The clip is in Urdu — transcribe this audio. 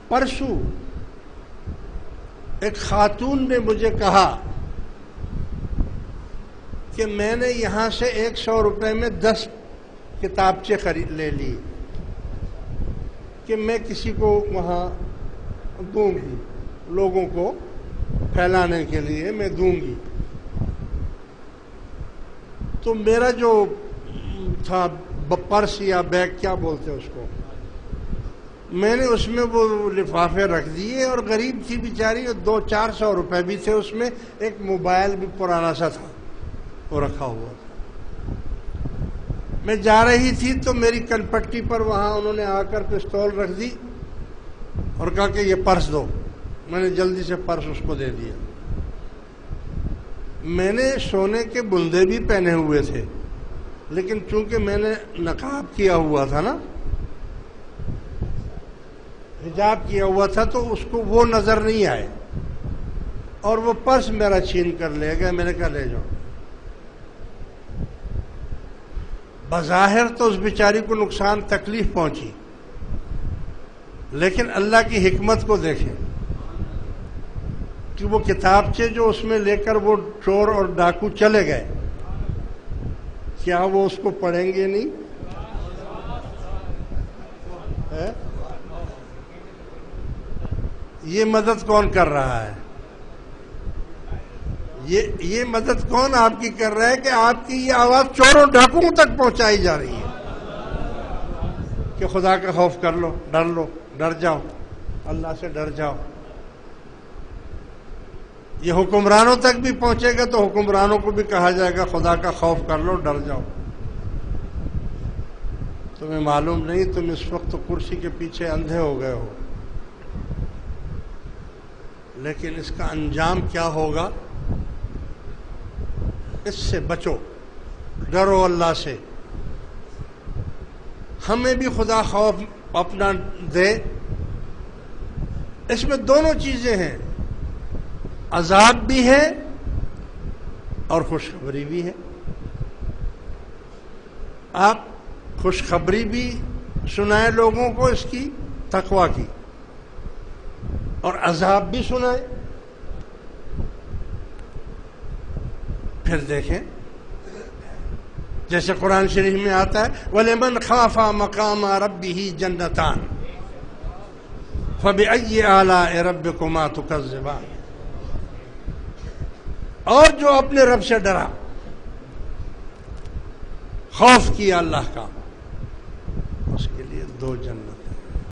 پرسوں ایک خاتون نے مجھے کہا کہ میں نے یہاں سے 100 روپے میں 10 کتابچے خرید لے لی کہ میں کسی کو وہاں دوں گی، لوگوں کو پھیلانے کے لیے میں دوں گی۔ تو میرا جو تھا پرس یا بیگ کیا بولتے اس کو، میں نے اس میں وہ لفافے رکھ دیے، اور غریب تھی بیچاری، 200-400 روپے بھی تھے اس میں، ایک موبائل بھی پرانا سا تھا وہ رکھا ہوا تھا۔ میں جا رہی تھی تو میری کن پٹی پر وہاں انہوں نے آ کر پستول رکھ دی اور کہا کہ یہ پرس دو۔ میں نے جلدی سے پرس اس کو دے دیا۔ میں نے سونے کے بندے بھی پہنے ہوئے تھے، لیکن چونکہ میں نے نقاب کیا ہوا تھا نا، حجاب کیا ہوا تھا، تو اس کو وہ نظر نہیں آئے، اور وہ پرس میرا چھین کر لے گیا۔ میں نے کہا لے جاؤ۔ بظاہر تو اس بیچاری کو نقصان تکلیف پہنچی، لیکن اللہ کی حکمت کو دیکھیں کہ وہ کتابچے جو اس میں لے کر وہ چور اور ڈاکو چلے گئے، کیا وہ اس کو پڑھیں گے نہیں؟ یہ مدد کون کر رہا ہے؟ یہ مدد کون آپ کی کر رہا ہے کہ آپ کی یہ آواز چوروں ڈاکوؤں تک پہنچائی جا رہی ہے کہ خدا کا خوف کر لو، ڈر جاؤ، اللہ سے ڈر جاؤ۔ یہ حکمرانوں تک بھی پہنچے گا تو حکمرانوں کو بھی کہا جائے گا خدا کا خوف کر لو، ڈر جاؤ۔ تمہیں معلوم نہیں تم اس وقت کرسی کے پیچھے اندھے ہو گئے ہو، لیکن اس کا انجام کیا ہوگا؟ اس سے بچو، ڈرو اللہ سے۔ ہمیں بھی خدا خوف اپنا دے۔ اس میں دونوں چیزیں ہیں، عذاب بھی ہے اور خوشخبری بھی ہے۔ آپ خوشخبری بھی سنائیں لوگوں کو اس کی، تقویٰ کی، اور عذاب بھی سنائیں۔ پھر دیکھیں جیسے قرآن شریف میں آتا ہے وَلِمَنْ خَافَ مَقَامَ رَبِّهِ جَنَّتَانِ فَبِأَيِّ آلَاءِ رَبِّكُمَا تُكَذِّبَانِ۔ اور جو اپنے رب سے ڈرا، خوف کیا اللہ کا، اس کے لیے 2 جنت۔